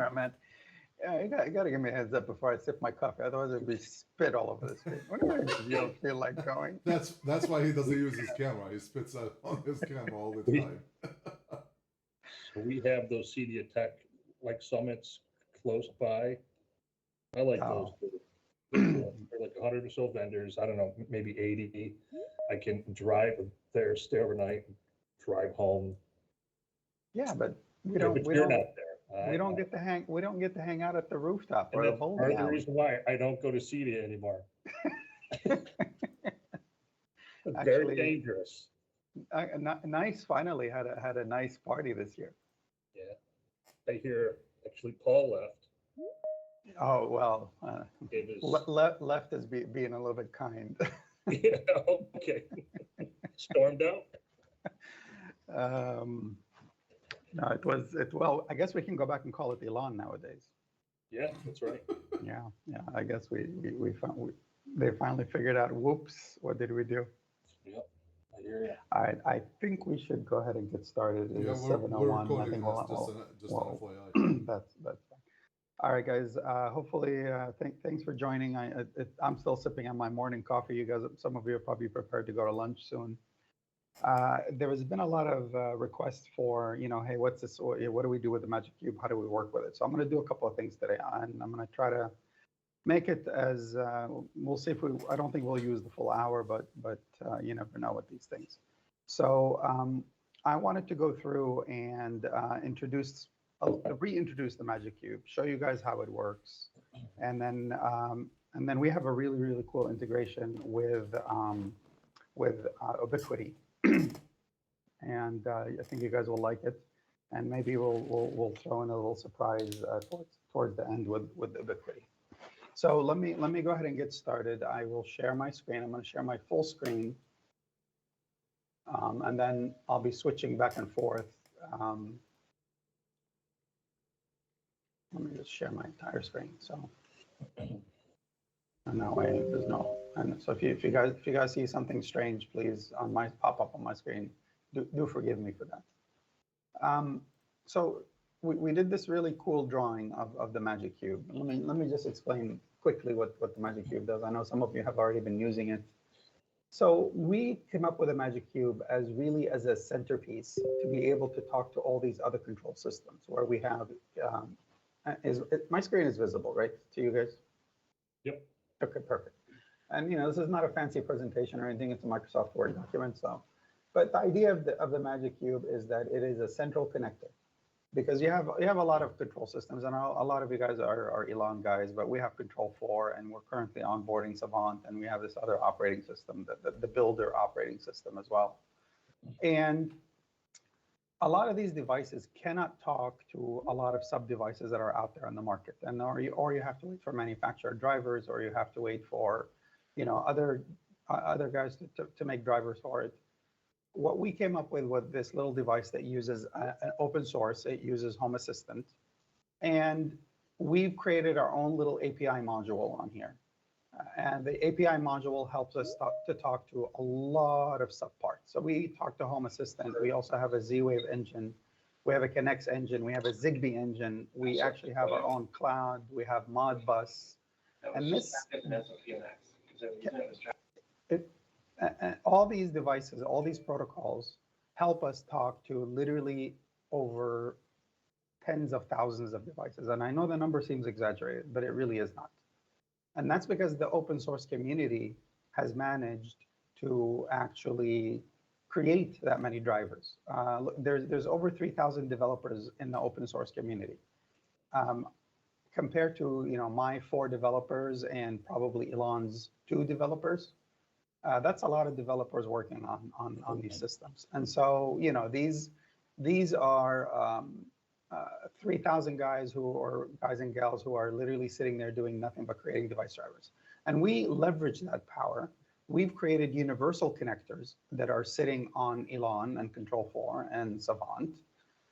right, man. Yeah, you got to give me a heads up before I sip my coffee. Otherwise, it'll be spit all over the screen. What do you mean you don't feel like going? That's why he doesn't use his camera. He spits out on his camera all the We, time. so we have those CD Tech like summits close by. I like those Oh, too. They're cool. They're like 100 or so vendors. I don't know, maybe 80. I can drive there, stay overnight, drive home. yeah, but Yeah, but you're not there. we don't get to hang out at the rooftop And or the that's part bowling of the alley. reason why I don't go to CD anymore. It's very Actually, dangerous. Nice finally had a nice party this year. Yeah. I hear actually Paul left. Oh well, It was left is being a little bit kind. yeah, okay. Stormed out. um, no, it. Well, I guess we can go back and call it Elon nowadays. Yeah, that's right. Yeah, yeah. I guess they finally figured out. Whoops! What did we do? Yep. I hear you. All right, I think we should go ahead and get started. It Yeah, is we're 7:01. I recording think this. Just an well, FYI. that's fine. All right, guys. Hopefully, thanks for joining. I'm still sipping on my morning coffee. You guys, some of you are probably prepared to go to lunch soon. There has been a lot of requests for, hey, what's this? What do we do with the Magic Cube? How do we work with it? So I'm going to do a couple of things today, and I'm going to try to make it as we'll see if I don't think we'll use the full hour, but you never know with these things. So I wanted to go through and reintroduce the Magic Cube, show you guys how it works, and then we have a really, really cool integration with Ubiquiti, and I think you guys will like it. And maybe we'll throw in a little surprise towards the end with Ubiquiti. So let me go ahead and get started. I will share my screen. I'm going to share my full screen, and then I'll be switching back and forth. Let me just share my entire screen. So, and that way there's no. And so if you guys see something strange, please pop up on my screen. Do forgive me for that. So we did this really cool drawing of the Magic Cube. Let me just explain quickly what the Magic Cube does. I know some of you have already been using it. So we came up with a Magic Cube as a centerpiece to be able to talk to all these other control systems where we have. My screen is visible, right, to you guys? Yep. Okay, perfect. And this is not a fancy presentation or anything. It's a Microsoft Word document. So, but the idea of the Magic Cube is that it is a central connector, because you have a lot of control systems, and a lot of you guys are Elon guys, but we have Control 4, and we're currently onboarding Savant, and we have this other operating system, the Builder operating system as well. And a lot of these devices cannot talk to a lot of sub-devices that are out there on the market, and or you have to wait for manufacturer drivers, or you have to wait for, other guys to make drivers for it. What we came up with this little device that uses an open source. It uses Home Assistant, and we've created our own little API module on here. And the API module helps us talk to a lot of subparts. So we talk to Home Assistant. We also have a Z-Wave engine. We have a Connect engine. We have a Zigbee engine. We actually have our own cloud. We have Modbus. And all these devices, all these protocols help us talk to literally over tens of thousands of devices. And I know the number seems exaggerated, but it really is not. And that's because the open source community has managed to actually create that many drivers. There's over 3,000 developers in the open source community. Compared to my 4 developers and probably Elon's 2 developers, that's a lot of developers working on these systems. And so these are 3,000 guys and gals who are literally sitting there doing nothing but creating device drivers. And we leverage that power. We've created universal connectors that are sitting on Elon and Control 4 and Savant.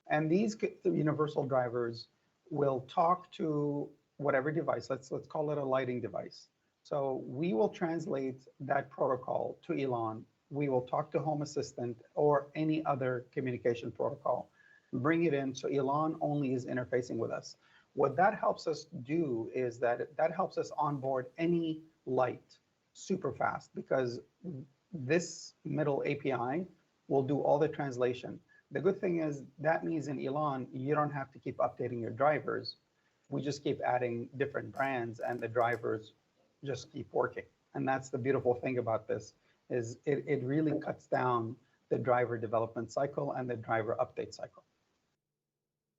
And these universal drivers will talk to whatever device. Let's call it a lighting device. So we will translate that protocol to Elon. We will talk to Home Assistant or any other communication protocol, bring it in, so Elon only is interfacing with us. What that helps us do is that helps us onboard any light super fast, because this middle API will do all the translation. The good thing is that means in Elon, you don't have to keep updating your drivers. We just keep adding different brands and the drivers just keep working. And that's the beautiful thing about this, is it really cuts down the driver development cycle and the driver update cycle.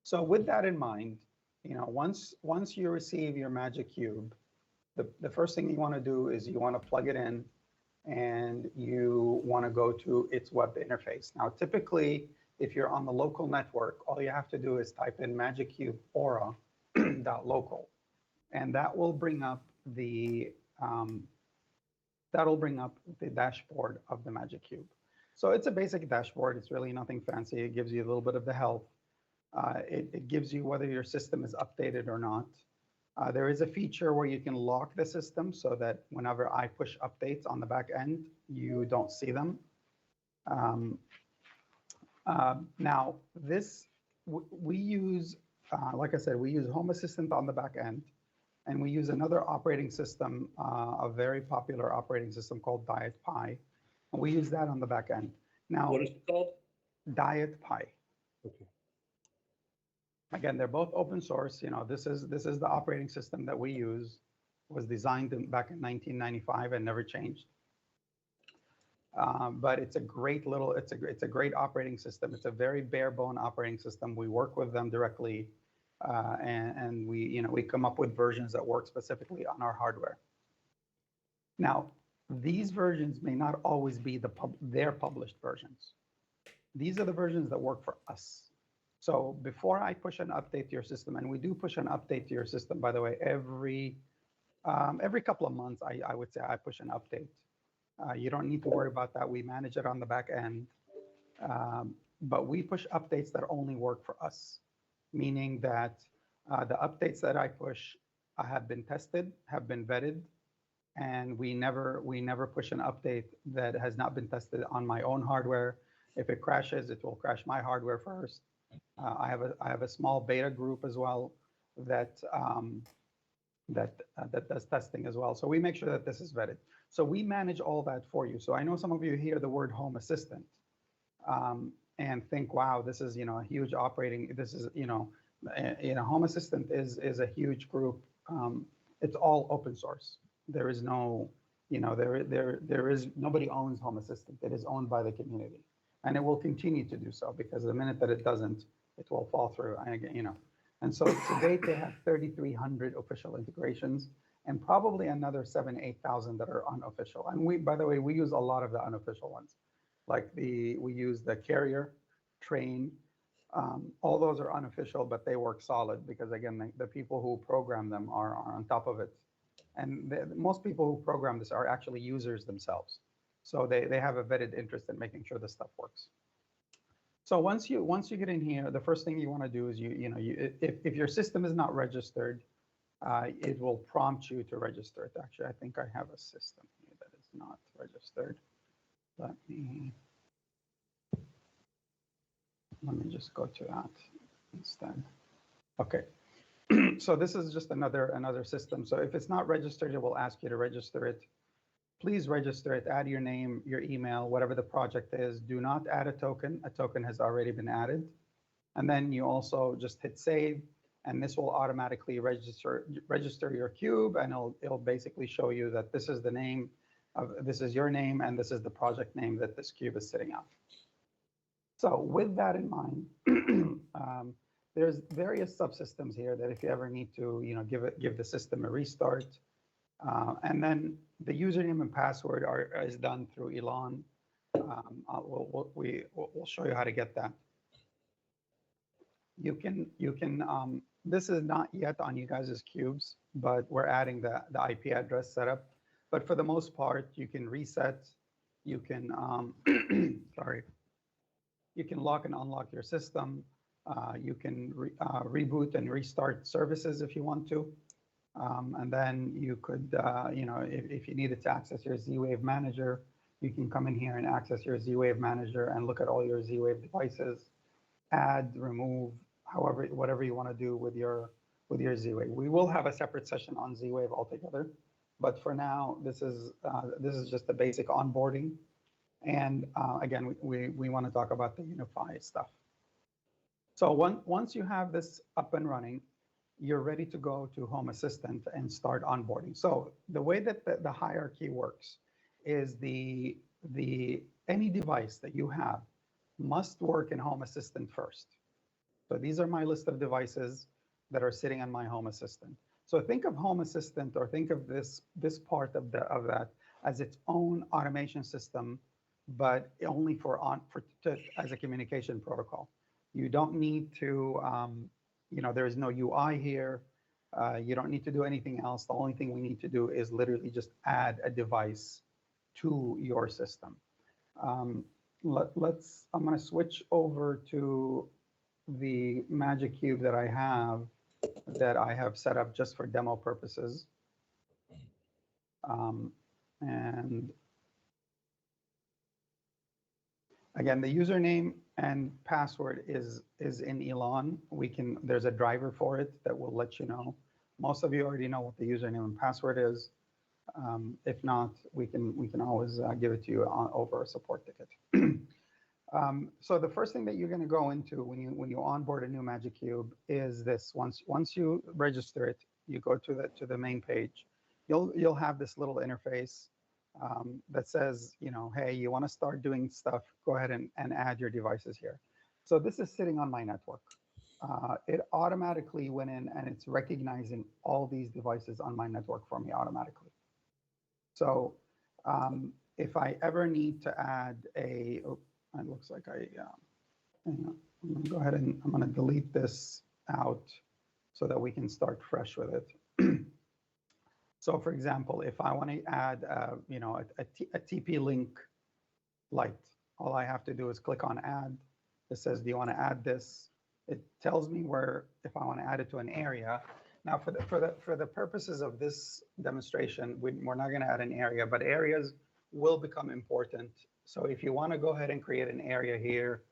So with that in mind, once you receive your Magic Cube, the first thing you want to do is you want to plug it in and you want to go to its web interface. Now, typically, if you're on the local network, all you have to do is type in Magic Cube aura.local, and that will bring up the dashboard of the Magic Cube. So it's a basic dashboard. It's really nothing fancy. It gives you a little bit of the health. It gives you whether your system is updated or not. There is a feature where you can lock the system so that whenever I push updates on the back end, you don't see them. Now, we use, like I said, we use Home Assistant on the back end, and we use another operating system, a very popular operating system called Diet Pi, and we use that on the back end. Now, What is it called? Diet Pi. Okay. Again, they're both open source. This is the operating system that we use. Was designed back in 1995 and never changed. But it's a great operating system. It's a very bare bone operating system. We work with them directly, and we come up with versions that work specifically on our hardware. Now, these versions may not always be their published versions. These are the versions that work for us. So before I push an update to your system, and we do push an update to your system, by the way, every couple of months, I would say I push an update. You don't need to worry about that. We manage it on the back end. But we push updates that only work for us, meaning that the updates that I push have been tested, have been vetted, and we never push an update that has not been tested on my own hardware. If it crashes, it will crash my hardware first. I have a small beta group as well that does testing as well. So we make sure that this is vetted. So we manage all that for you. So I know some of you hear the word Home Assistant and think, wow, this is a huge operating. This is Home Assistant is a huge group. It's all open source. There is no there is nobody owns Home Assistant. It is owned by the community, and it will continue to do so, because the minute that it doesn't, it will fall through. And so to date, they have 3,300 official integrations and probably another 8,000 that are unofficial. And by the way, we use a lot of the unofficial ones. Like we use the Carrier, Train, all those are unofficial, but they work solid because, again, the people who program them are on top of it. And most people who program this are actually users themselves. So they have a vetted interest in making sure this stuff works. So once you get in here, the first thing you want to do is if your system is not registered, it will prompt you to register it. Actually, I think I have a system here that is not registered. Let me just go to that instead. Okay. So this is just another system. So if it's not registered, it will ask you to register it. Please register it, add your name, your email, whatever the project is. Do not add a token. A token has already been added. And then you also just hit save, and this will automatically register your cube, and it'll basically show you that this is the name this is your name, and this is the project name that this cube is sitting on. So with that in mind, there's various subsystems here that if you ever need to, give the system a restart, and then the username and password is done through Elon. We'll show you how to get that. You can. This is not yet on you guys' cubes, but we're adding the IP address setup. But for the most part, you can reset. You can sorry. You can lock and unlock your system. You can reboot and restart services if you want to. And then you could, if you needed to access your Z-Wave manager, you can come in here and access your Z-Wave manager and look at all your Z-Wave devices, add, remove, whatever you want to do with your with your Z-Wave. We will have a separate session on Z-Wave altogether, but for now, this is just the basic onboarding. And again, we want to talk about the UniFi stuff. So once you have this up and running, you're ready to go to Home Assistant and start onboarding. So the way that the hierarchy works is any device that you have must work in Home Assistant first. So these are my list of devices that are sitting on my Home Assistant. So think of Home Assistant, or think of this part of that as its own automation system, but only as a communication protocol. You don't need to, there is no UI here. You don't need to do anything else. The only thing we need to do is literally just add a device to your system. I'm going to switch over to the Magic Cube that I have set up just for demo purposes. And again, the username and password is in Elan. There's a driver for it that will let you know. Most of you already know what the username and password is. If not, we can always give it to you over a support ticket. So the first thing that you're going to go into when you onboard a new Magic Cube is this. Once you register it, you go to the main page. You'll have this little interface that says, hey, you want to start doing stuff, go ahead and add your devices here. So this is sitting on my network. It automatically went in and it's recognizing all these devices on my network for me automatically. So if I ever need to add it looks like I'm going to go ahead and I'm going to delete this out so that we can start fresh with it. So for example, if I want to add, a TP-Link light, all I have to do is click on add. It says, do you want to add this? It tells me if I want to add it to an area. Now for the purposes of this demonstration, we're not going to add an area, but areas will become important. So if you want to go ahead and create an area here,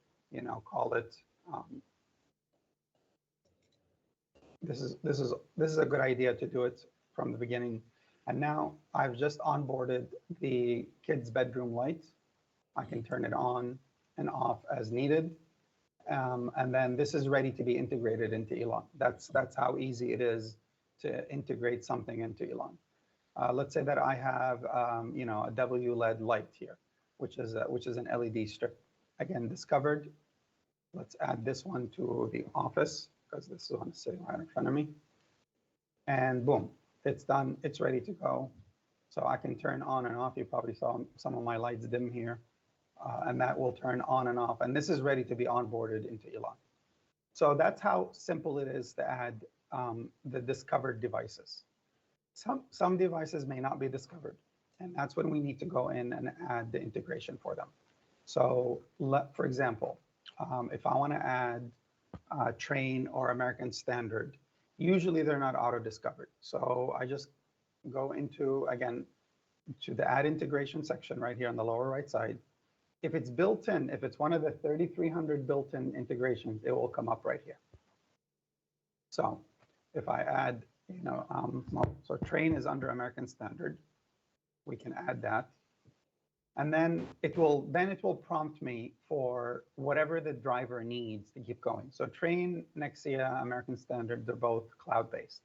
call it, this is a good idea to do it from the beginning. And now I've just onboarded the kids' bedroom light. I can turn it on and off as needed. And then this is ready to be integrated into Elan. That's how easy it is to integrate something into Elan. Let's say that I have a W-LED light here, which is an LED strip. Again, discovered. Let's add this one to the office because this one is sitting right in front of me. And boom, it's done. It's ready to go. So I can turn on and off. You probably saw some of my lights dim here. And that will turn on and off. And this is ready to be onboarded into Elan. So that's how simple it is to add the discovered devices. Some devices may not be discovered. And that's when we need to go in and add the integration for them. So for example, if I want to add Train or American Standard, usually they're not auto-discovered. So I just go into, again, to the add integration section right here on the lower right side. If it's built in, if it's one of the 3,300 built-in integrations, it will come up right here. So if I add, so Train is under American Standard, we can add that. And then it will prompt me for whatever the driver needs to keep going. So Train, Nexia, American Standard, they're both cloud-based.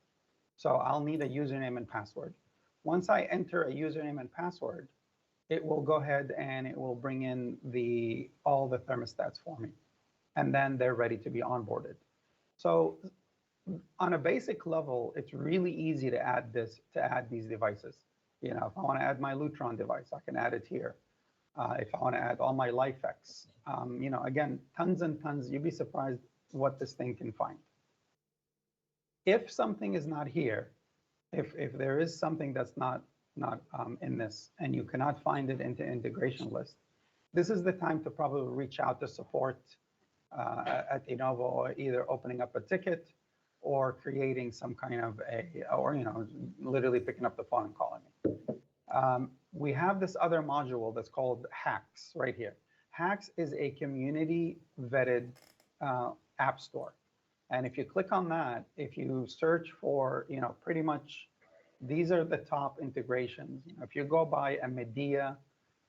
So I'll need a username and password. Once I enter a username and password, it will go ahead and it will bring in all the thermostats for me. And then they're ready to be onboarded. So on a basic level, it's really easy to add these devices. If I want to add my Lutron device, I can add it here. If I want to add all my LifeX, again, tons and tons, you'd be surprised what this thing can find. If something is not here, if there is something that's not in this and you cannot find it into integration list, this is the time to probably reach out to support at Innovo, or either opening up a ticket or creating some kind of literally picking up the phone and calling me. We have this other module that's called Hacks right here. Hacks is a community vetted app store. And if you click on that, if you search for, pretty much these are the top integrations. If you go by a Medea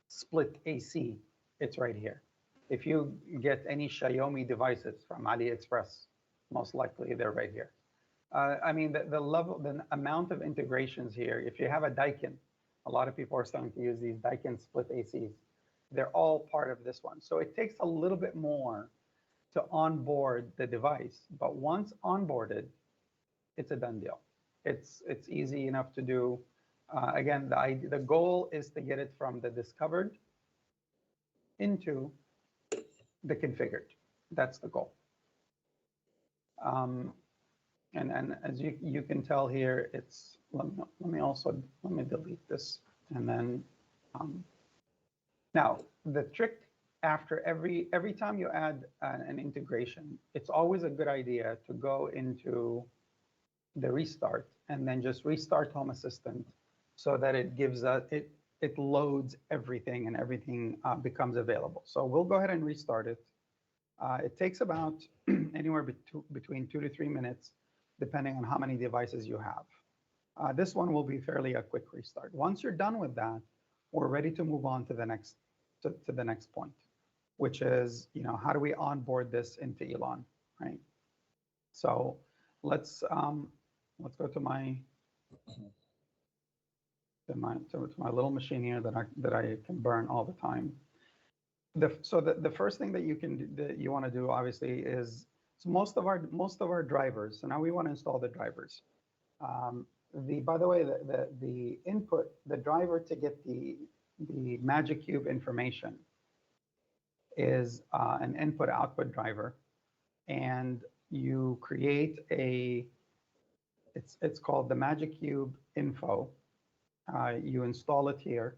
split AC, it's right here. If you get any Xiaomi devices from AliExpress, most likely they're right here. I mean, the amount of integrations here, if you have a Daikin, a lot of people are starting to use these Daikin split ACs. They're all part of this one. So it takes a little bit more to onboard the device, but once onboarded, it's a done deal. It's easy enough to do. Again, the goal is to get it from the discovered into the configured. That's the goal. And as you can tell here, it's, let me delete this. And then, now the trick after every time you add an integration, it's always a good idea to go into the restart and then just restart Home Assistant so that it gives it loads everything and everything becomes available. So we'll go ahead and restart it. It takes about anywhere between 2 to 3 minutes, depending on how many devices you have. This one will be fairly a quick restart. Once you're done with that, we're ready to move on to the next point, which is, how do we onboard this into Elon, right? So let's go to my little machine here that I can burn all the time. So the first thing that you want to do obviously is, so most of our drivers. So now we want to install the drivers. By the way, the input, the driver to get the Magic Cube information is an input-output driver, and you create it's called the Magic Cube info. You install it here,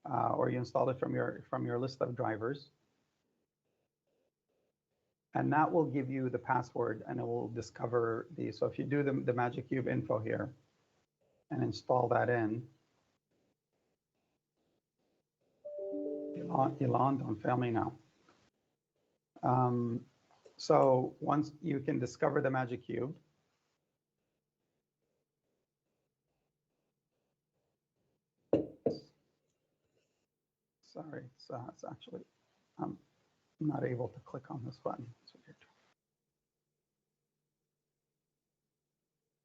or you install it from your list of drivers, and that will give you the password, and it will discover the. So if you do the Magic Cube info here, and install that in. Elon, don't fail me now. So once you can discover the Magic Cube, sorry, it's actually, I'm not able to click on this button. It's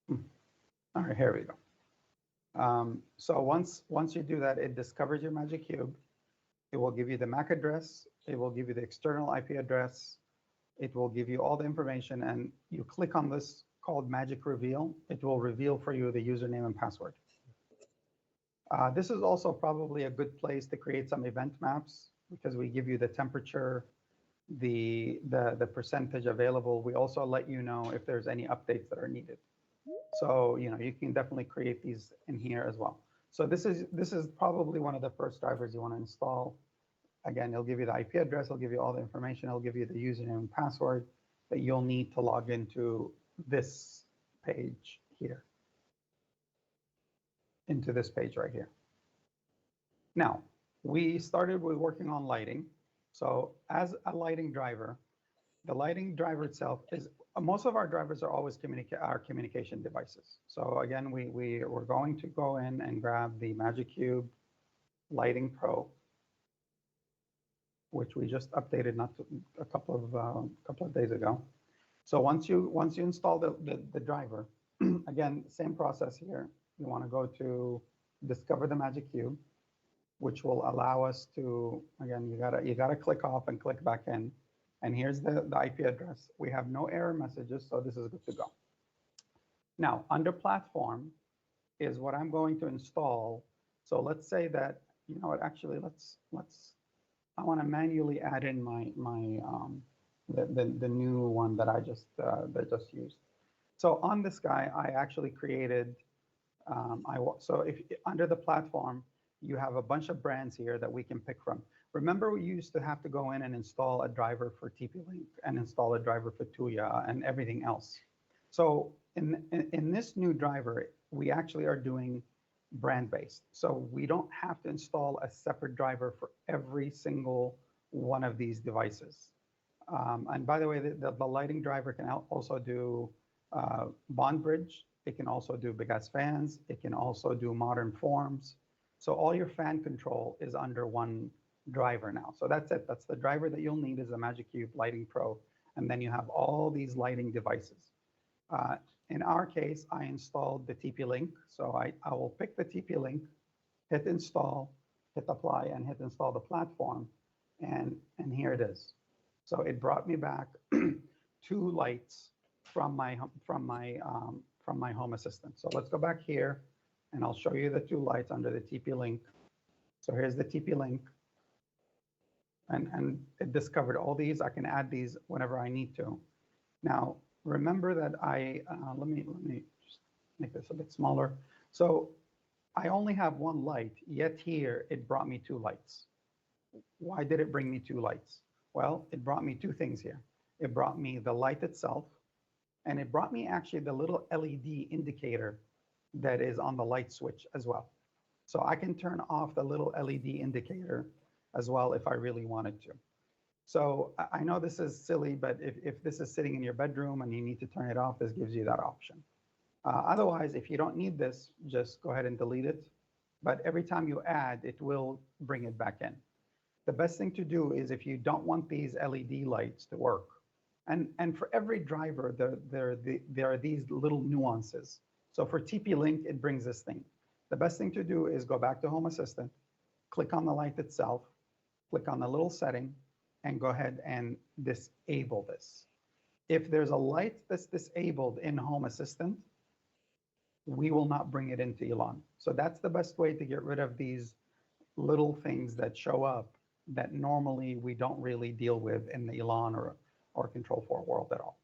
weird. All right, here we go. So once you do that, it discovers your Magic Cube. It will give you the MAC address. It will give you the external IP address. It will give you all the information, and you click on this called Magic Reveal. It will reveal for you the username and password. This is also probably a good place to create some event maps, because we give you the temperature, the percentage available. We also let you know if there's any updates that are needed. So you can definitely create these in here as well. So this is probably one of the first drivers you want to install. Again, it'll give you the IP address, it'll give you all the information, it'll give you the username and password that you'll need to log into this page here, into this page right here. Now, we started with working on lighting. So as a lighting driver, the lighting driver itself is, most of our drivers are always communication devices. So again, we're going to go in and grab the Magic Cube Lighting Pro, which we just updated a couple of days ago. So once you install the driver, again, same process here. You want to go to discover the Magic Cube, which will allow us to, again, you gotta click off and click back in. And here's the IP address. We have no error messages, so this is good to go. Now, under platform is what I'm going to install. So let's say that, actually, I want to manually add in the new one that I just used. So on this guy, I actually created, so if under the platform, you have a bunch of brands here that we can pick from. Remember, we used to have to go in and install a driver for TP-Link and install a driver for Tuya and everything else. So in this new driver, we actually are doing brand-based. So we don't have to install a separate driver for every single one of these devices. And by the way, the lighting driver can also do bond bridge. It can also do big ass fans. It can also do modern forms. So all your fan control is under one driver now. So that's it. That's the driver that you'll need is the Magic Cube Lighting Pro. And then you have all these lighting devices. In our case, I installed the TP-Link. So I will pick the TP-Link, hit install, hit apply, and hit install the platform. And here it is. So it brought me back two lights from my Home Assistant. So let's go back here, and I'll show you the two lights under the TP-Link. So here's the TP-Link, and it discovered all these. I can add these whenever I need to. Now remember that let me just make this a bit smaller. So I only have one light, yet here it brought me two lights. Why did it bring me two lights? Well, it brought me two things here. It brought me the light itself, and it brought me actually the little LED indicator that is on the light switch as well. So I can turn off the little LED indicator as well if I really wanted to. So I know this is silly, but if this is sitting in your bedroom and you need to turn it off, this gives you that option. Otherwise, if you don't need this, just go ahead and delete it. But every time you add, it will bring it back in. The best thing to do is if you don't want these LED lights to work, and for every driver, there are these little nuances. So for TP-Link, it brings this thing. The best thing to do is go back to Home Assistant, click on the light itself, click on the little setting, and go ahead and disable this. If there's a light that's disabled in Home Assistant, we will not bring it into Elan. So that's the best way to get rid of these little things that show up that normally we don't really deal with in the Elan or Control4 world at all.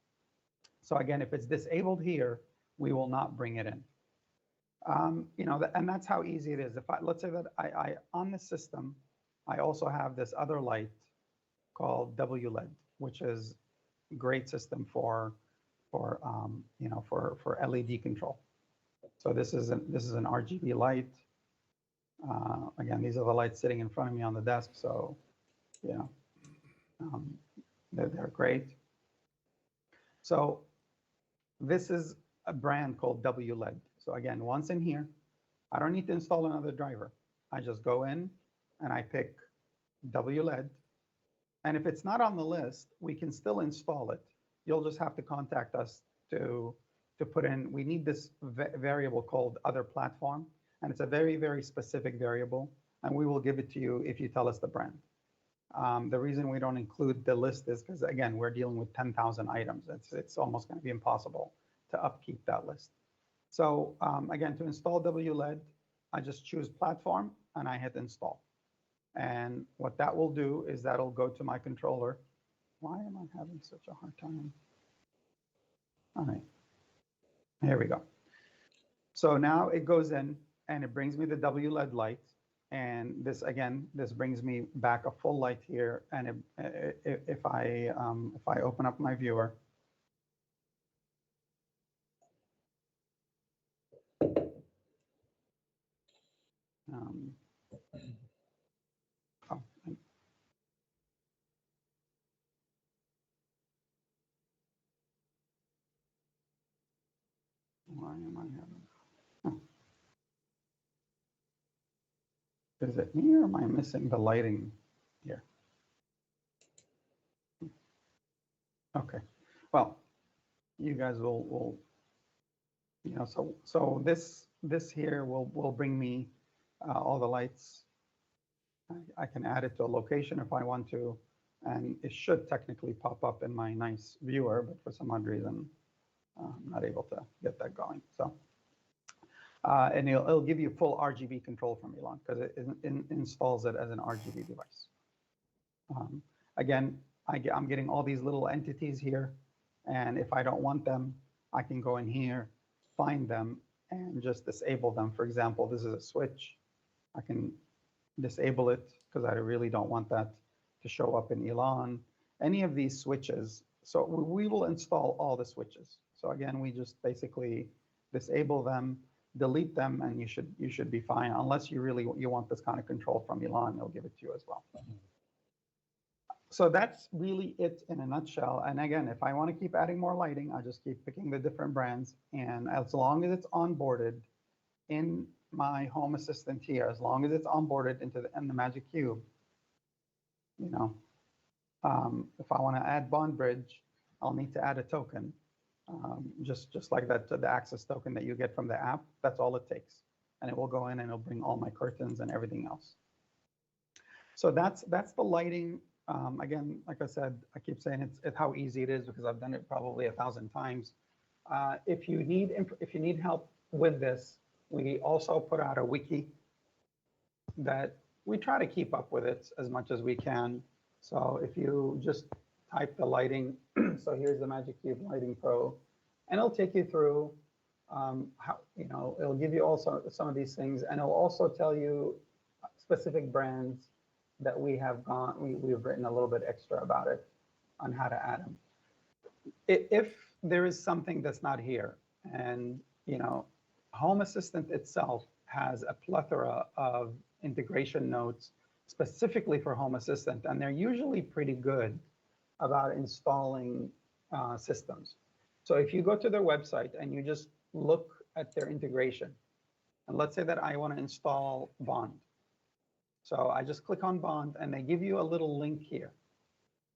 So again, if it's disabled here, we will not bring it in. And that's how easy it is. Let's say that I on the system, I also have this other light called WLED, which is a great system for LED control. So this is an RGB light. Again, these are the lights sitting in front of me on the desk, so they're great. So this is a brand called WLED. So again, once in here, I don't need to install another driver. I just go in and I pick WLED. And if it's not on the list, we can still install it. You'll just have to contact us to put in, we need this variable called other platform. And it's a very, very specific variable. And we will give it to you if you tell us the brand. The reason we don't include the list is because, again, we're dealing with 10,000 items. It's almost going to be impossible to upkeep that list. So again, to install WLED, I just choose platform and I hit install. And what that will do is that'll go to my controller. Why am I having such a hard time? All right, here we go. So now it goes in and it brings me the WLED light. And this, again, this brings me back a full light here. And if I open up my viewer, why am I having? Is it me or am I missing the lighting here? Okay, well, you guys will so this here will bring me all the lights. I can add it to a location if I want to, and it should technically pop up in my nice viewer, but for some odd reason, I'm not able to get that going. So, and it'll give you full RGB control from Elan because it installs it as an RGB device. Again, I'm getting all these little entities here, and if I don't want them, I can go in here, find them, and just disable them. For example, this is a switch. I can disable it because I really don't want that to show up in Elan. Any of these switches. So we will install all the switches. So again, we just basically disable them, delete them, and you should be fine. Unless you want this kind of control from Elan, they'll give it to you as well. So that's really it in a nutshell. And again, if I want to keep adding more lighting, I just keep picking the different brands. And as long as it's onboarded in my Home Assistant here, as long as it's onboarded in the Magic Cube, you know, if I want to add Bond Bridge, I'll need to add a token, just like that, the access token that you get from the app. That's all it takes. And it will go in and it'll bring all my curtains and everything else. So that's the lighting. Again, like I said, I keep saying it's how easy it is because I've done it probably 1,000 times. If you need help with this, we also put out a wiki that we try to keep up with it as much as we can. So if you just type the lighting, so here's the Magic Cube Lighting Pro, and it'll take you through how, it'll give you also some of these things, and it'll also tell you specific brands that we've written a little bit extra about it on how to add them. If there is something that's not here, and Home Assistant itself has a plethora of integration notes specifically for Home Assistant, and they're usually pretty good about installing systems. So if you go to their website and you just look at their integration, and let's say that I want to install Bond. So I just click on Bond and they give you a little link here.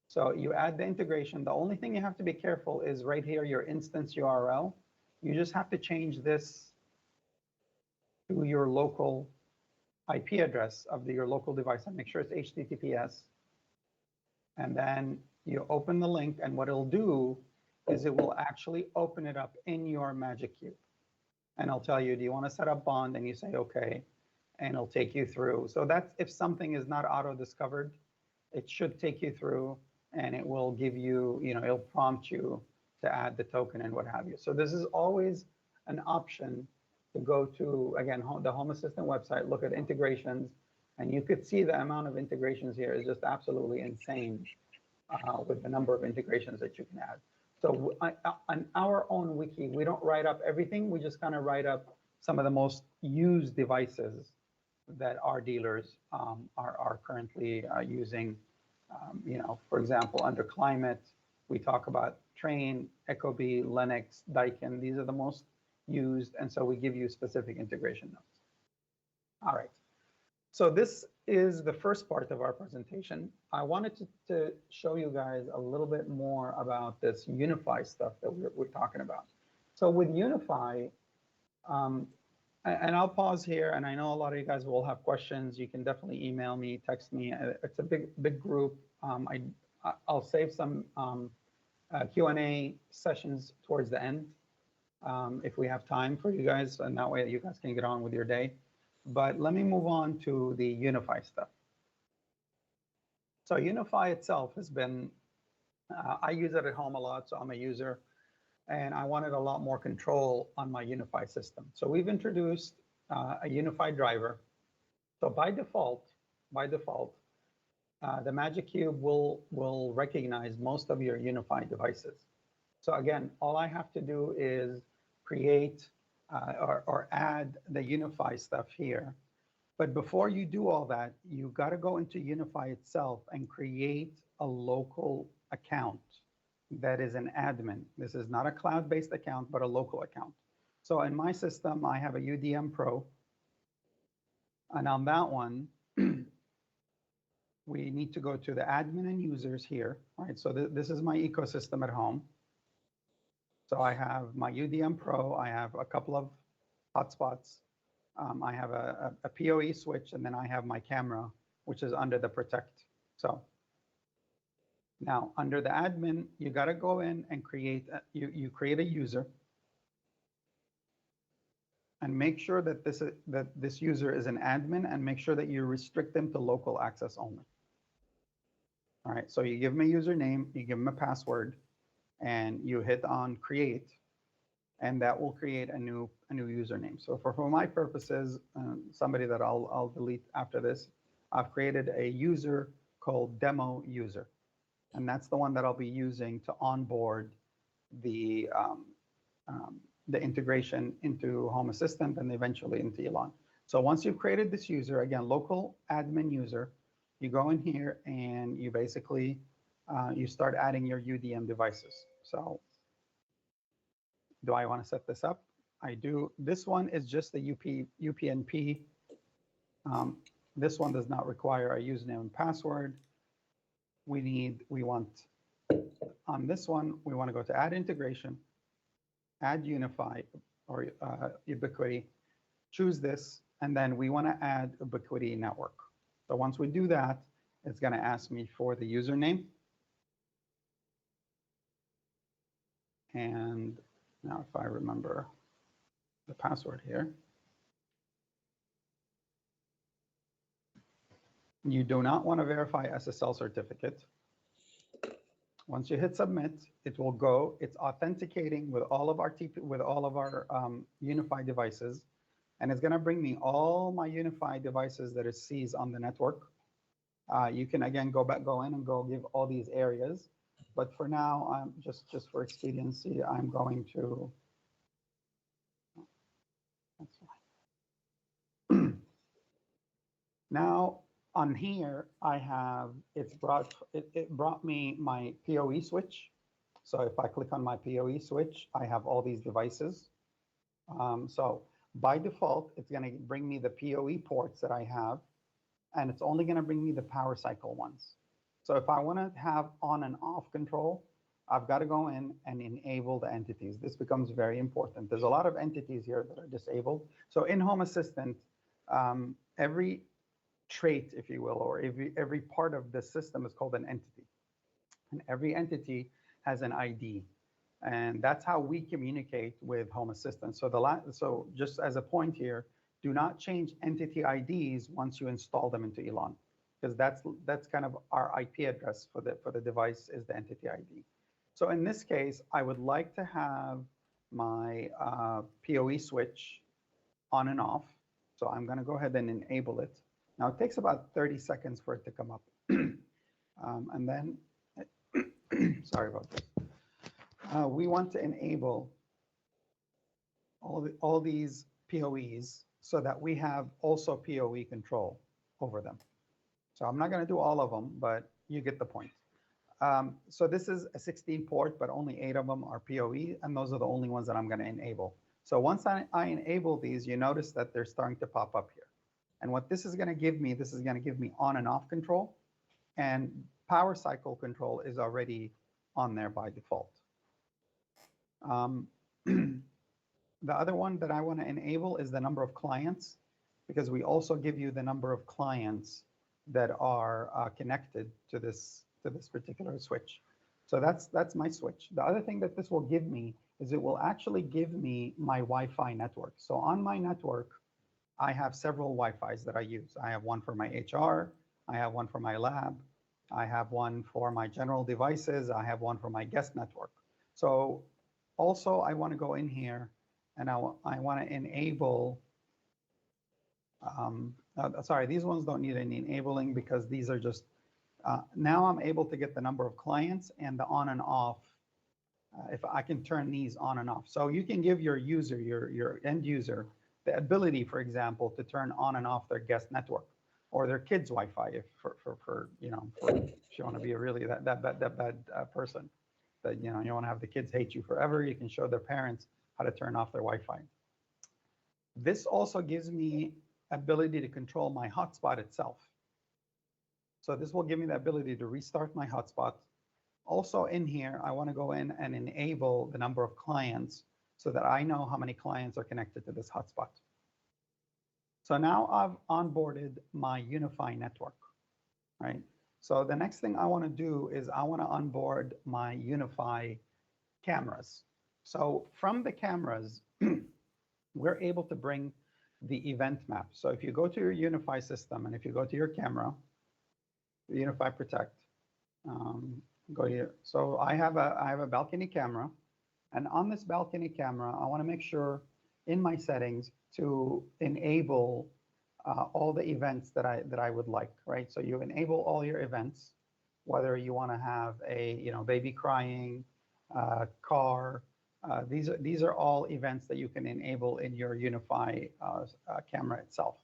So you add the integration. The only thing you have to be careful is right here, your instance URL. You just have to change this to your local IP address of your local device and make sure it's HTTPS. And then you open the link, and what it'll do is it will actually open it up in your Magic Cube. And I'll tell you, do you want to set up Bond? And you say, okay, and it'll take you through. So that's if something is not auto-discovered, it should take you through, and it will give you, it'll prompt you to add the token and what have you. So this is always an option to go to, again, the Home Assistant website, look at integrations, and you could see the amount of integrations here is just absolutely insane with the number of integrations that you can add. So on our own wiki, we don't write up everything. We just kind of write up some of the most used devices that our dealers are currently using. For example, under climate, we talk about Train, Ecobee, Lennox, Daikin. These are the most used, and so we give you specific integration notes. All right. So this is the first part of our presentation. I wanted to show you guys a little bit more about this UniFi stuff that we're talking about. So with UniFi, and I'll pause here, and I know a lot of you guys will have questions. You can definitely email me, text me. It's a big group. I'll save some Q&A sessions towards the end if we have time for you guys, and that way you guys can get on with your day. But let me move on to the UniFi stuff. So UniFi itself has been, I use it at home a lot, so I'm a user, and I wanted a lot more control on my UniFi system. So we've introduced a UniFi driver. So by default, the Magic Cube will recognize most of your UniFi devices. So again, all I have to do is create or add the UniFi stuff here. But before you do all that, you've got to go into UniFi itself and create a local account that is an admin. This is not a cloud-based account, but a local account. So in my system, I have a UDM Pro. And on that one, we need to go to the admin and users here, right? So this is my ecosystem at home. So I have my UDM Pro, I have a couple of hotspots, I have a PoE switch, and then I have my camera, which is under the protect. So now under the admin, you got to go in and create, you create a user and make sure that this user is an admin, and make sure that you restrict them to local access only. All right, so you give them a username, you give them a password, and you hit on create, and that will create a new username. So for my purposes, somebody that I'll delete after this, I've created a user called demo user, and that's the one that I'll be using to onboard the integration into Home Assistant and eventually into Elon. So once you've created this user, again, local admin user, you go in here and you basically, you start adding your UDM devices. So do I want to set this up? I do. This one is just the UPnP. This one does not require a username and password. We want, on this one, we want to go to add integration, add UniFi or Ubiquiti, choose this, and then we want to add Ubiquiti network. So once we do that, it's going to ask me for the username. And now if I remember the password here, you do not want to verify SSL certificate. Once you hit submit, it will go. It's authenticating with all of our UniFi devices, and it's going to bring me all my UniFi devices that it sees on the network. You can again go in and go give all these areas, but for now, I'm just for expediency, I'm going to. That's fine. Now on here, I have it brought me my PoE switch. So if I click on my PoE switch, I have all these devices. So by default, it's going to bring me the PoE ports that I have, and it's only going to bring me the power cycle ones. So if I want to have on and off control, I've got to go in and enable the entities. This becomes very important. There's a lot of entities here that are disabled. So in Home Assistant, every trait, if you will, or every part of the system is called an entity. And every entity has an ID. And that's how we communicate with Home Assistant. So just as a point here, do not change entity IDs once you install them into Elan, because that's kind of our IP address for the device is the entity ID. So in this case, I would like to have my PoE switch on and off. So I'm going to go ahead and enable it. Now it takes about 30 seconds for it to come up. And then, sorry about this. We want to enable all these PoEs so that we have also PoE control over them. So I'm not going to do all of them, but you get the point. So this is a 16 port, but only 8 of them are PoE, and those are the only ones that I'm going to enable. So once I enable these, you notice that they're starting to pop up here. And what this is going to give me, this is going to give me on and off control, and power cycle control is already on there by default. The other one that I want to enable is the number of clients, because we also give you the number of clients that are connected to this particular switch. So that's my switch. The other thing that this will give me is it will actually give me my Wi-Fi network. So on my network, I have several Wi-Fis that I use. I have one for my HR, I have one for my lab, I have one for my general devices, I have one for my guest network. So also I want to go in here and I want to enable, sorry, these ones don't need any enabling because these are just, now I'm able to get the number of clients and the on and off, if I can turn these on and off. So you can give your user, your end user, the ability, for example, to turn on and off their guest network or their kids' Wi-Fi, if if you want to be a really that bad person, that you want to have the kids hate you forever. You can show their parents how to turn off their Wi-Fi. This also gives me ability to control my hotspot itself. So this will give me the ability to restart my hotspot. Also in here, I want to go in and enable the number of clients so that I know how many clients are connected to this hotspot. So now I've onboarded my UniFi network, right? So the next thing I want to do is I want to onboard my UniFi cameras. So from the cameras, we're able to bring the event map. So if you go to your UniFi system and if you go to your camera, UniFi Protect, go here. So I have a balcony camera, and on this balcony camera, I want to make sure in my settings to enable all the events that I would like, right? So you enable all your events, whether you want to have a baby crying, car. These are all events that you can enable in your UniFi camera itself.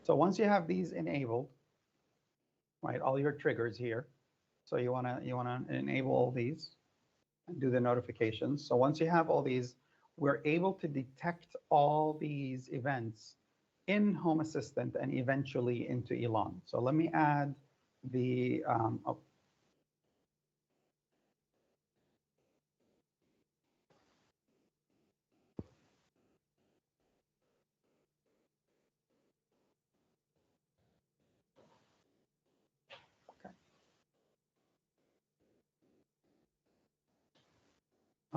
So once you have these enabled, right? All your triggers here. So you wanna enable all these and do the notifications. So once you have all these, we're able to detect all these events in Home Assistant and eventually into Elan. So let me add the, oh, okay.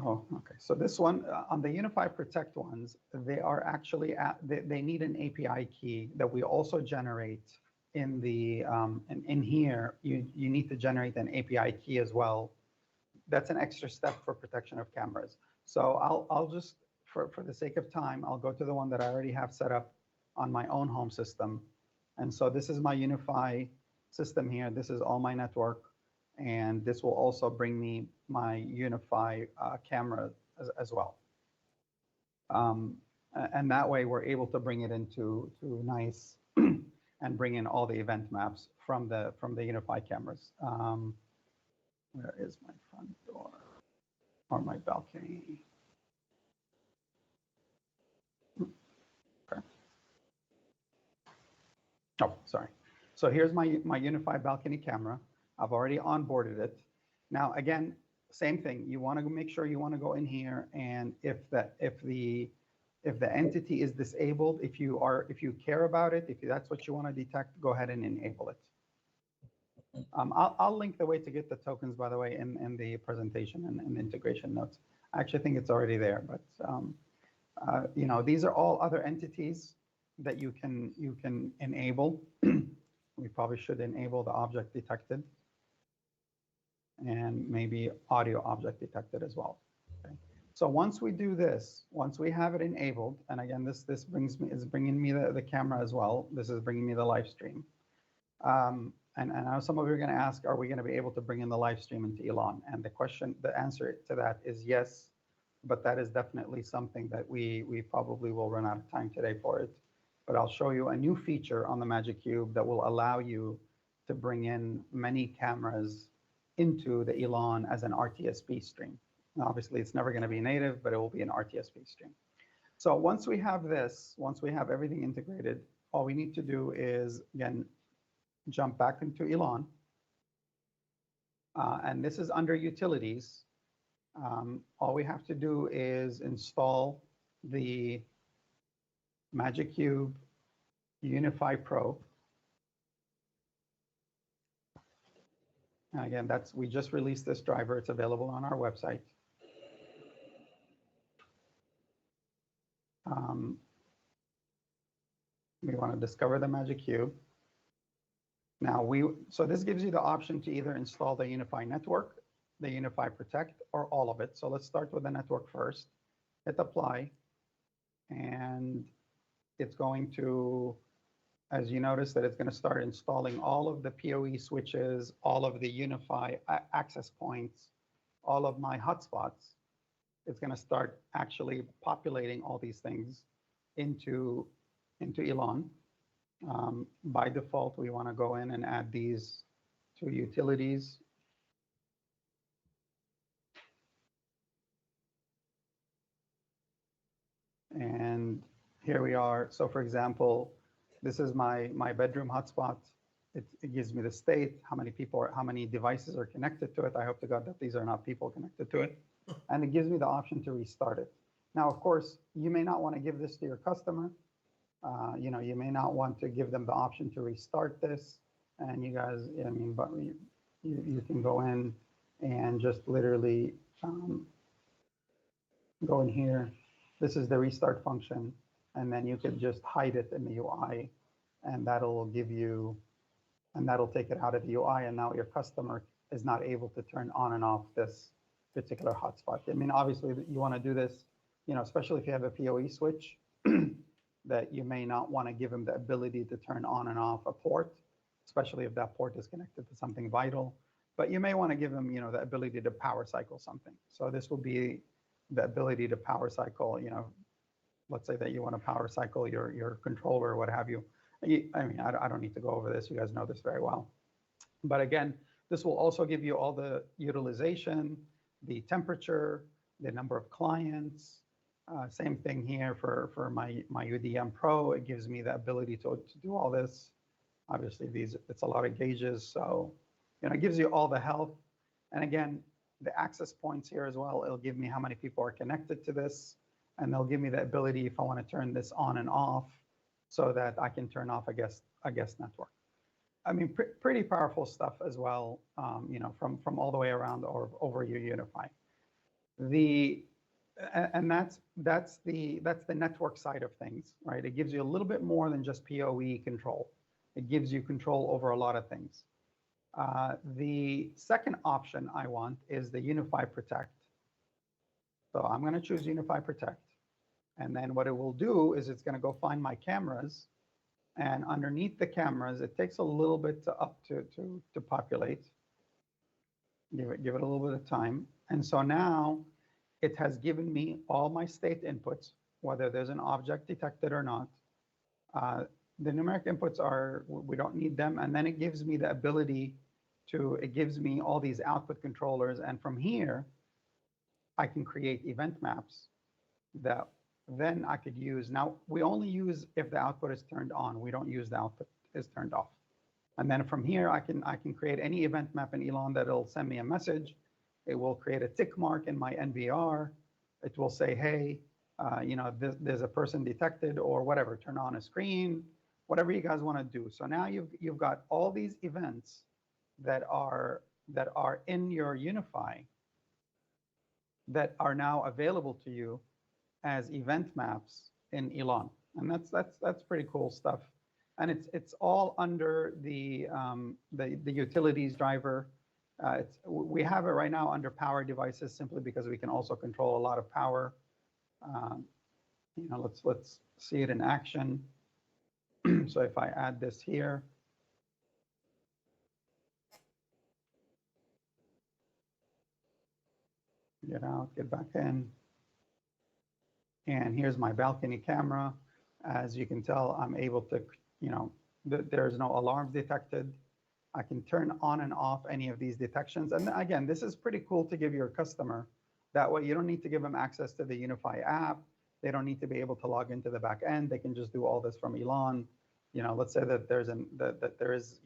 Oh, okay. So this one, on the UniFi Protect ones, they are actually, they need an API key that we also generate in the, in here, you need to generate an API key as well. That's an extra step for protection of cameras. So I'll just, for the sake of time, I'll go to the one that I already have set up on my own home system. And so this is my UniFi system here. This is all my network. And this will also bring me my UniFi camera as well. And that way we're able to bring it into nice and bring in all the event maps from the UniFi cameras. Where is my front door or my balcony? Okay. Oh, sorry. So here's my UniFi balcony camera. I've already onboarded it. Now, again, same thing. You want to make sure you want to go in here, and if the entity is disabled, if you care about it, if that's what you want to detect, go ahead and enable it. I'll link the way to get the tokens, by the way, in the presentation and the integration notes. I actually think it's already there, but you know, these are all other entities that you can enable. We probably should enable the object detected and maybe audio object detected as well. Okay. So once we do this, once we have it enabled, and again, this is bringing me the camera as well. This is bringing me the live stream. And I know some of you are going to ask, are we going to be able to bring in the live stream into Elan? And the answer to that is yes, but that is definitely something that we probably will run out of time today for it. But I'll show you a new feature on the Magic Cube that will allow you to bring in many cameras into the Elan as an RTSP stream. Now, obviously, it's never going to be native, but it will be an RTSP stream. So once we have this, once we have everything integrated, all we need to do is, again, jump back into Elan. And this is under Utilities. All we have to do is install the Magic Cube UniFi Pro. And again, we just released this driver. It's available on our website. We want to discover the Magic Cube. Now so this gives you the option to either install the UniFi network, the UniFi Protect, or all of it. So let's start with the network first. Hit apply, and it's going to, as you notice, that it's going to start installing all of the PoE switches, all of the UniFi access points, all of my hotspots. It's going to start actually populating all these things into Elan. By default, we want to go in and add these to utilities. And here we are. So for example, this is my bedroom hotspot. It gives me the state, how many devices are connected to it. I hope to God that these are not people connected to it. And it gives me the option to restart it. Now, of course, you may not want to give this to your customer. You know, you may not want to give them the option to restart this. And you guys, I mean, but you can go in and just literally go in here. This is the restart function. And then you can just hide it in the UI, and that'll give you, and that'll take it out of the UI. And now your customer is not able to turn on and off this particular hotspot. I mean, obviously you want to do this, you know, especially if you have a PoE switch, that you may not want to give them the ability to turn on and off a port, especially if that port is connected to something vital. But you may want to give them, you know, the ability to power cycle something. So this will be the ability to power cycle, you know, let's say that you want to power cycle your controller or what have you. I mean, I don't need to go over this. You guys know this very well. But again, this will also give you all the utilization, the temperature, the number of clients. Same thing here for my UDM Pro. It gives me the ability to do all this. Obviously, it's a lot of gauges, so it gives you all the health. And again, the access points here as well. It'll give me how many people are connected to this, and they'll give me the ability if I want to turn this on and off, so that I can turn off a guest network. I mean, pretty powerful stuff as well. From all the way around or over your UniFi. And that's the network side of things, right? It gives you a little bit more than just PoE control. It gives you control over a lot of things. The second option I want is the UniFi Protect. So I'm going to choose UniFi Protect. And then what it will do is it's going to go find my cameras. And underneath the cameras, it takes a little bit to populate. Give it a little bit of time. And so now it has given me all my state inputs, whether there's an object detected or not. The numeric inputs we don't need them. And then it gives me the ability it gives me all these output controllers. And from here, I can create event maps that then I could use. Now, we only use if the output is turned on. We don't use the output is turned off. And then from here, I can create any event map in Elon that'll send me a message. It will create a tick mark in my NVR. It will say, hey, there's a person detected or whatever, turn on a screen, whatever you guys want to do. So now you've got all these events that are in your UniFi that are now available to you as event maps in Elon. And that's pretty cool stuff. And it's all under the utilities driver. We have it right now under power devices simply because we can also control a lot of power. Let's see it in action. So if I add this here, get out, get back in. And here's my balcony camera. As you can tell, I'm able to, there's no alarms detected. I can turn on and off any of these detections. And again, this is pretty cool to give your customer. That way you don't need to give them access to the UniFi app. They don't need to be able to log into the back end. They can just do all this from Elon. Let's say that there is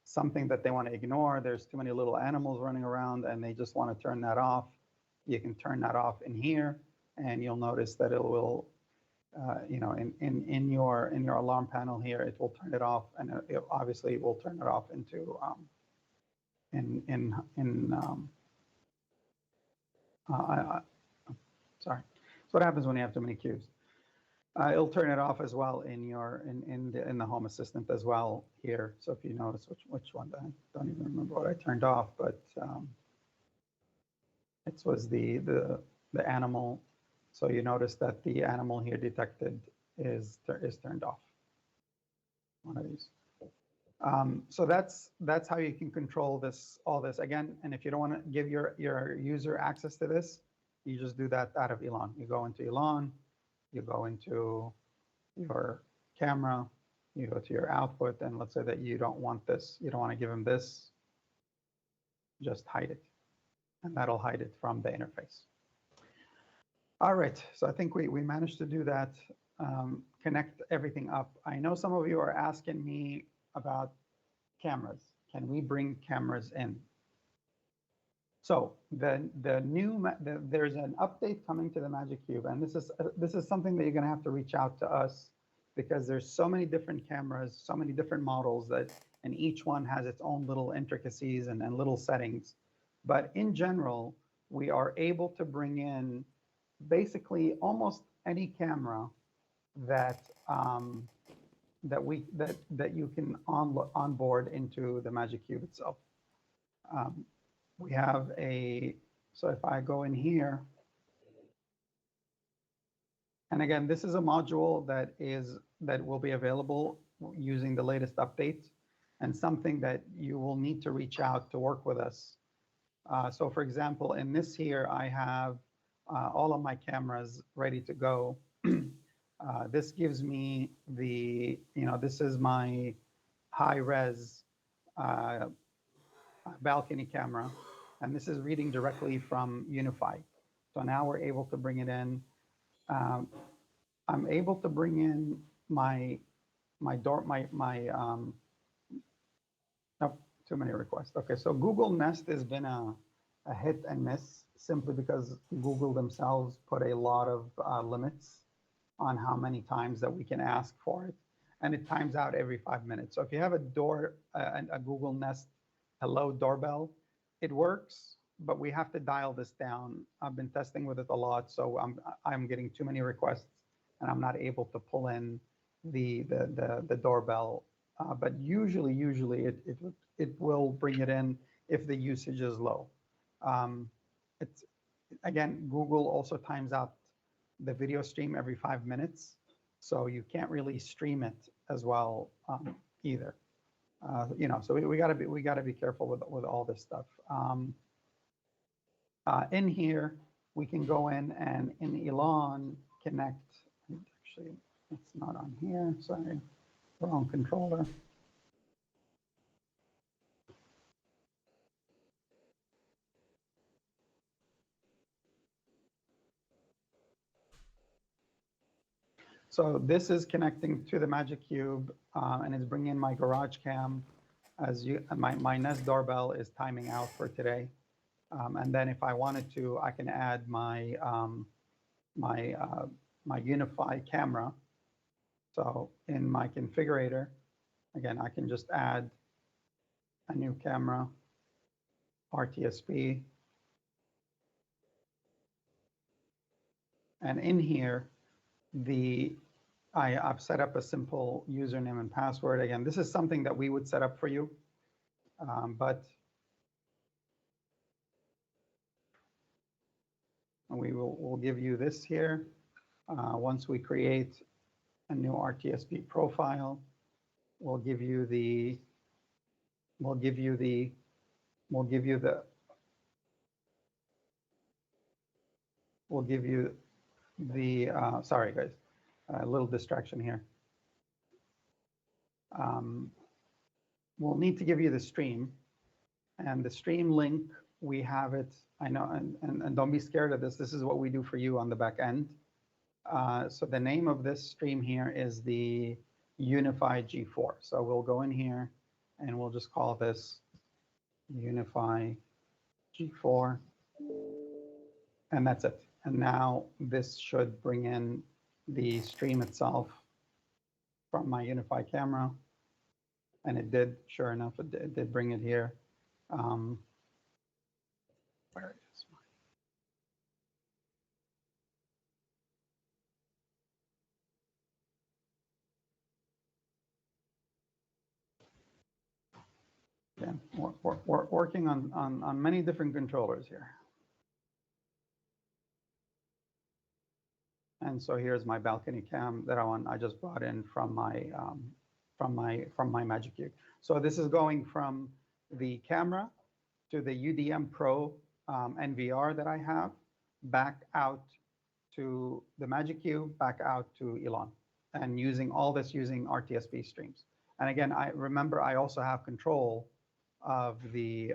something that they want to ignore. There's too many little animals running around and they just want to turn that off. You can turn that off in here, and you'll notice that it will, in your alarm panel here, it will turn it off, and it obviously will turn it off into sorry. That's what happens when you have too many queues. It'll turn it off as well in the Home Assistant as well here. So if you notice which one, I don't even remember what I turned off, but it was the animal. So you notice that the animal here detected is turned off. One of these. So that's how you can control all this again. And if you don't want to give your user access to this, you just do that out of Elon. You go into Elon, you go into your camera, you go to your output, and let's say that you don't want this, you don't want to give them this, just hide it. And that'll hide it from the interface. All right, so I think we managed to do that, connect everything up. I know some of you are asking me about cameras. Can we bring cameras in? So there's an update coming to the Magic Cube, and this is something that you're going to have to reach out to us, because there's so many different cameras, so many different models and each one has its own little intricacies and little settings. But in general, we are able to bring in basically almost any camera that you can onboard into the Magic Cube itself. We have so if I go in here, and again, this is a module that will be available using the latest updates, and something that you will need to reach out to work with us. So for example, in this here, I have all of my cameras ready to go. This gives me this is my high res balcony camera, and this is reading directly from UniFi. So now we're able to bring it in. Um, I'm able to bring in my door, nope, too many requests. Okay, so Google Nest has been a hit and miss simply because Google themselves put a lot of limits on how many times that we can ask for it. And it times out every 5 minutes. So if you have a Google Nest Hello doorbell, it works, but we have to dial this down. I've been testing with it a lot, so I'm getting too many requests, and I'm not able to pull in the doorbell. But usually it will bring it in if the usage is low. It's again, Google also times out the video stream every 5 minutes, so you can't really stream it as well either. So we gotta be careful with all this stuff. In here, we can go in and in Elon connect. Actually, it's not on here. Sorry, wrong controller. So this is connecting to the Magic Cube, and it's bringing in my garage cam. My Nest doorbell is timing out for today. And then if I wanted to, I can add my UniFi camera. So in my configurator, again, I can just add a new camera, RTSP. And in here, I've set up a simple username and password. Again, this is something that we would set up for you, but we'll give you this here. Once we create a new RTSP profile, we'll give you the sorry guys, a little distraction here. We'll need to give you the stream, and the stream link, we have it, I know, and don't be scared of this. This is what we do for you on the back end. So the name of this stream here is the UniFi G4. So we'll go in here and we'll just call this UniFi G4, and that's it. And now this should bring in the stream itself from my UniFi camera. And it did, sure enough, it did bring it here. Where is my, again, we're working on many different controllers here. And so here's my balcony cam that I just brought in from my Magic Cube. So this is going from the camera to the UDM Pro NVR that I have, back out to the Magic Cube, back out to Elon, and using all this using RTSP streams. And again, I remember I also have control of the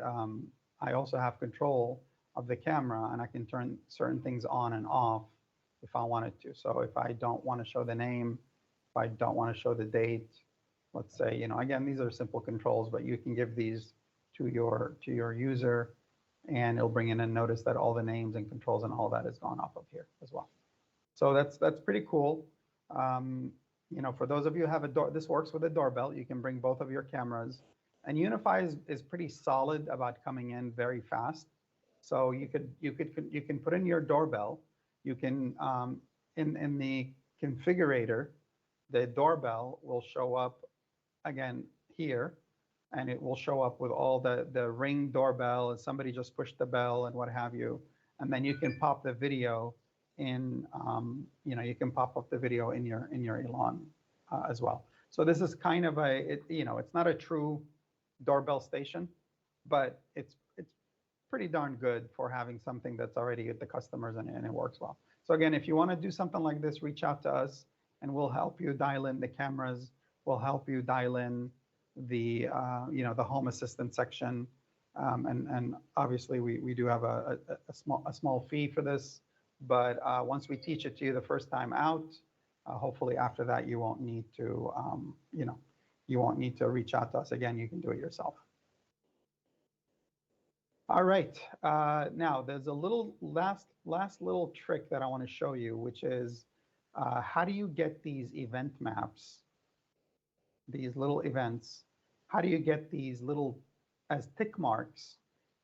camera, and I can turn certain things on and off if I wanted to. So if I don't want to show the name, if I don't want to show the date, let's say, again, these are simple controls, but you can give these to your user, and it'll bring in a notice that all the names and controls and all that is gone off of here as well. So that's pretty cool. For those of you who have this works with a doorbell. You can bring both of your cameras, and UniFi is pretty solid about coming in very fast. So you can put in your doorbell. You can in the configurator, the doorbell will show up again here, and it will show up with all the Ring doorbell, and somebody just pushed the bell and what have you. And then you can pop the video in, you can pop up the video in your Elon as well. So this is kind of it's not a true doorbell station, but it's pretty darn good for having something that's already at the customers and it works well. So again, if you want to do something like this, reach out to us and we'll help you dial in the cameras. We'll help you dial in the the home assistant section, And obviously we do have a small fee for this, but once we teach it to you the first time out, hopefully after that you won't need to, you won't need to reach out to us again. You can do it yourself. All right. Now there's a little last little trick that I want to show you, which is how do you get these event maps, these little events? How do you get these little as tick marks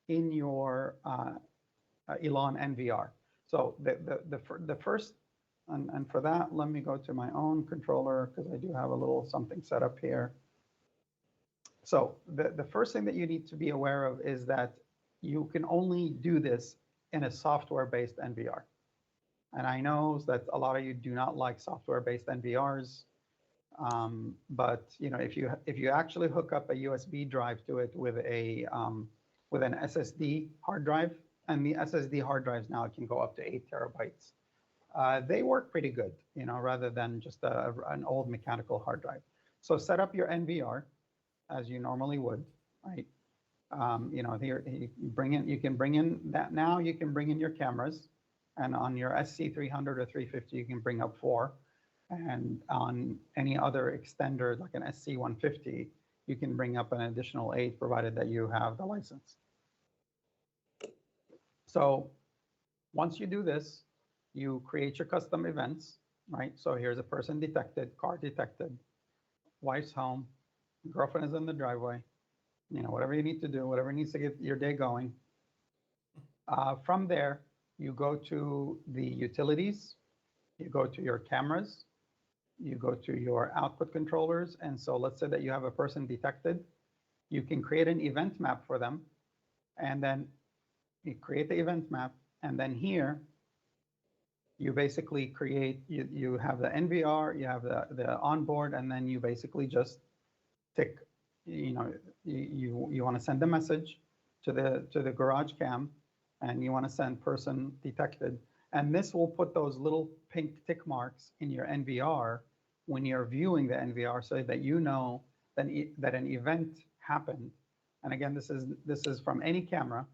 in your Elon NVR? So the first, and for that, let me go to my own controller because I do have a little something set up here. So the first thing that you need to be aware of is that you can only do this in a software-based NVR. And I know that a lot of you do not like software-based NVRs, but if you actually hook up a USB drive to it with with an SSD hard drive, and the SSD hard drives now can go up to 8 terabytes. They work pretty good, rather than just an old mechanical hard drive. So set up your NVR as you normally would, right? Here you can bring in that now. You can bring in your cameras, and on your SC300 or 350, you can bring up 4, and on any other extender like an SC150, you can bring up an additional 8, provided that you have the license. So once you do this, you create your custom events, right? So here's a person detected, car detected, wife's home, girlfriend is in the driveway. Whatever you need to do, whatever needs to get your day going. From there, you go to the utilities, you go to your cameras, you go to your output controllers. And so let's say that you have a person detected, you can create an event map for them. And then you create the event map. And then here, you basically create, you have the NVR, you have the onboard, and then you basically just tick, you want to send a message to the garage cam, and you want to send person detected. And this will put those little pink tick marks in your NVR when you're viewing the NVR, so that you know that an event happened. And again, this is from any camera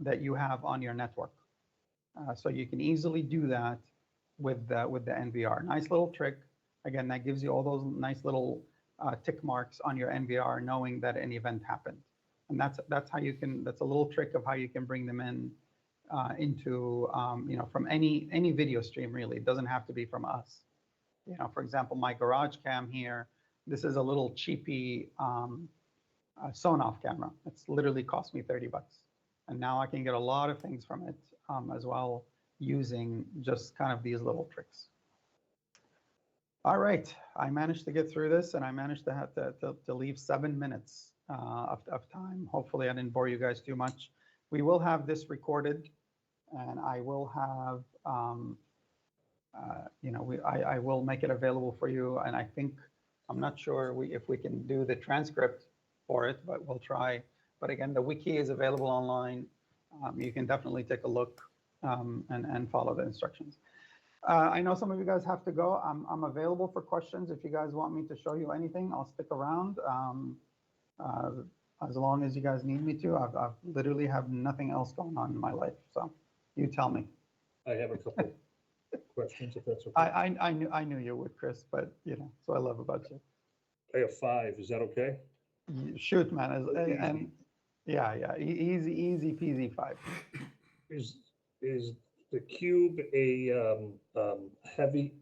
that you have on your network. So you can easily do that with the NVR. Nice little trick. Again, that gives you all those nice little tick marks on your NVR, knowing that an event happened. And that's how you can. That's a little trick of how you can bring them in into from any video stream. Really, it doesn't have to be from us. For example, my garage cam here. This is a little cheapy Sonoff camera. It's literally cost me $30, and now I can get a lot of things from it as well, using just kind of these little tricks. All right, I managed to get through this, and I managed to have to leave 7 minutes of time. Hopefully, I didn't bore you guys too much. We will have this recorded, and I will have I will make it available for you. And I think I'm not sure if we can do the transcript for it, but we'll try. But again, the wiki is available online. You can definitely take a look and follow the instructions. I know some of you guys have to go. I'm available for questions. If you guys want me to show you anything, I'll stick around as long as you guys need me to. I literally have nothing else going on in my life. So you tell me. I have a couple questions, if that's okay. I knew you would, Chris, but that's what I love about you. I have 5. Is that okay? Shoot, man. And yeah, easy peasy 5. Is the cube a heavy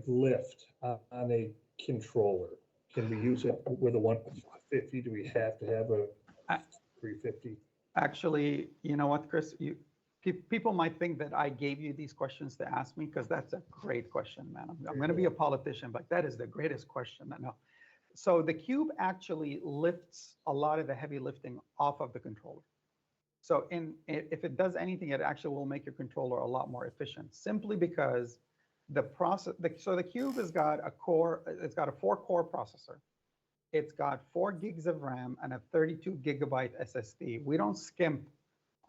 lift on a controller? Can we use it with a 150? Do we have to have a 350? Actually, you know what, Chris? People might think that I gave you these questions to ask me, because that's a great question, man. I'm going to be a politician, but that is the greatest question. No. So the cube actually lifts a lot of the heavy lifting off of the controller. So if it does anything, it actually will make your controller a lot more efficient, simply because so the cube has got a 4-core processor. It's got 4 gigs of RAM and a 32 gigabyte SSD. We don't skimp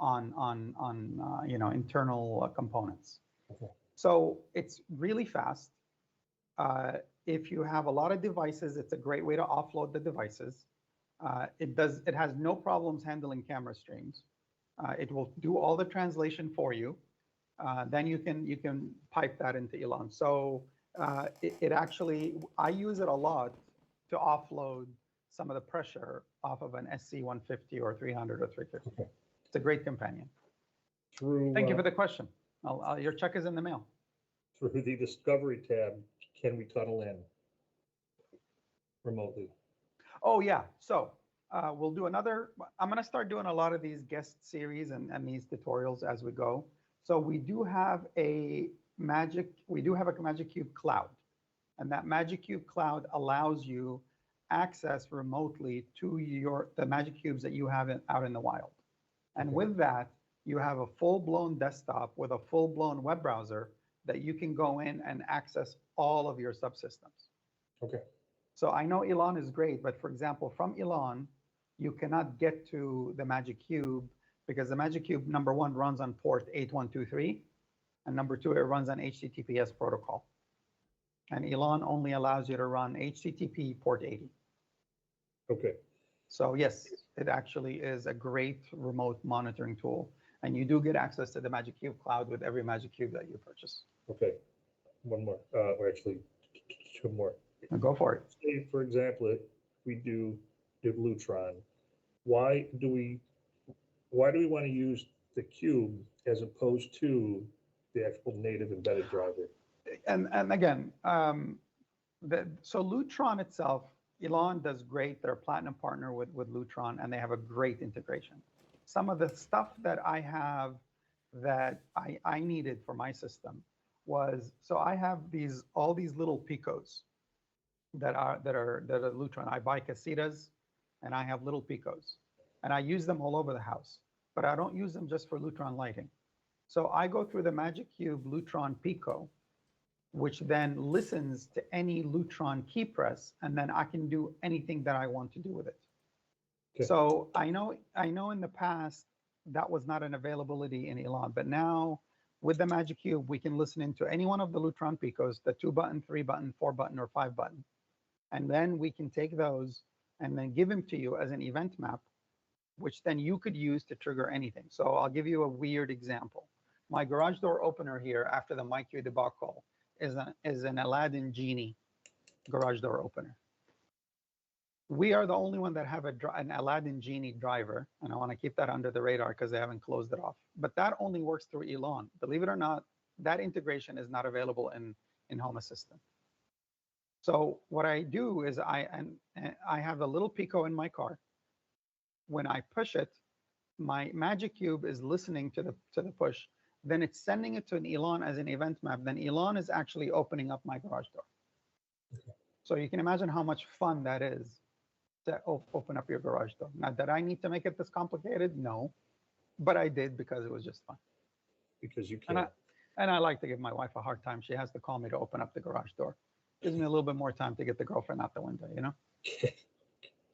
on internal components. Okay. So it's really fast. If you have a lot of devices, it's a great way to offload the devices. It has no problems handling camera streams. It will do all the translation for you. Then you can pipe that into Elon. So it actually, I use it a lot to offload some of the pressure off of an SC150 or 300 or 350. Okay. It's a great companion. Through Thank you for the question. Your check is in the mail. through the Discovery tab, can we tunnel in remotely? Oh yeah, so we'll do another, I'm gonna start doing a lot of these guest series and these tutorials as we go. So we do have a Magic Cube cloud, and that Magic Cube cloud allows you access remotely to the Magic Cubes that you have out in the wild. And Okay. with that, you have a full-blown desktop with a full-blown web browser that you can go in and access all of your subsystems. Okay. So I know Elon is great, but for example, from Elon, you cannot get to the Magic Cube because the Magic Cube, number one, runs on port 8123, and number two, it runs on HTTPS protocol. And Elon only allows you to run HTTP port 80. Okay. So yes, it actually is a great remote monitoring tool. And you do get access to the Magic Cube cloud with every Magic Cube that you purchase. Okay. One more, or actually two more. Go for it. Say, for example, if we do Lutron, why do we want to use the cube as opposed to the actual native embedded driver? And again, so Lutron itself, Elon does great. They're a platinum partner with Lutron, and they have a great integration. Some of the stuff that I have that I needed for my system was, so I have all these little Picos that are Lutron. I buy casitas, and I have little Picos, and I use them all over the house. But I don't use them just for Lutron lighting. So I go through the Magic Cube Lutron Pico, which then listens to any Lutron key press, and then I can do anything that I want to do with it. Okay. So I know in the past that was not an availability in Elon, but now with the Magic Cube, we can listen into any one of the Lutron Picos, the 2-button, 3-button, 4-button, or 5-button. And then we can take those and then give them to you as an event map, which then you could use to trigger anything. So I'll give you a weird example. My garage door opener here after the MyQ debacle is an Aladdin Genie garage door opener. We are the only one that have an Aladdin Genie driver, and I want to keep that under the radar because they haven't closed it off. But that only works through Elon. Believe it or not, that integration is not available in Home Assistant. So what I do is I have a little Pico in my car. When I push it, my Magic Cube is listening to the push. Then it's sending it to an Elon as an event map. Then Elon is actually opening up my garage door. Okay. So you can imagine how much fun that is to open up your garage door. Not that I need to make it this complicated, no, but I did because it was just fun. Because you can. And I like to give my wife a hard time. She has to call me to open up the garage door. Gives me a little bit more time to get the girlfriend out the window, you know? Okay,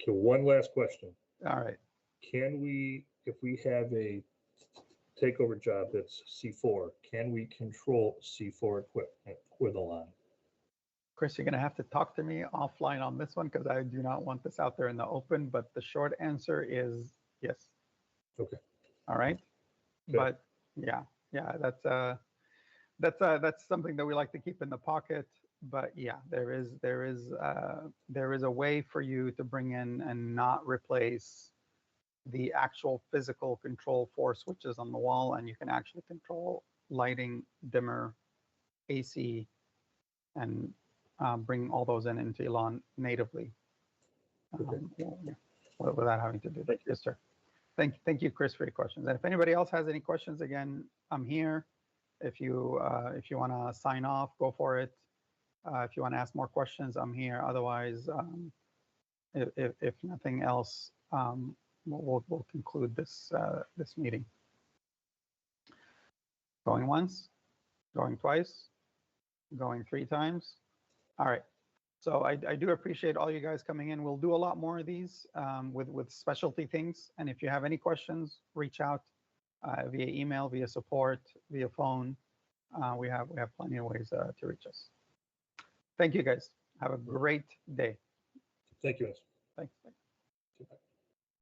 one last question. All right. Can we, if we have a takeover job that's C4, can we control C4 equipment with Elon? Chris, you're going to have to talk to me offline on this one because I do not want this out there in the open, but the short answer is yes. Okay. All right. Good. But yeah, that's something that we like to keep in the pocket. But yeah, there is a way for you to bring in and not replace the actual physical control for switches on the wall, and you can actually control lighting, dimmer, AC, and bring all those into Elon natively without having to do that. Yes, sir. Thank you, Chris, for your questions. And if anybody else has any questions, again, I'm here. If you want to sign off, go for it. If you want to ask more questions, I'm here. Otherwise, if nothing else, we'll conclude this meeting. Going once, going twice, going 3 times. All right. So I do appreciate all you guys coming in. We'll do a lot more of these with specialty things. And if you have any questions, reach out via email, via support, via phone. We have plenty of ways to reach us. Thank you, guys. Have a great day. Thank you. Thanks.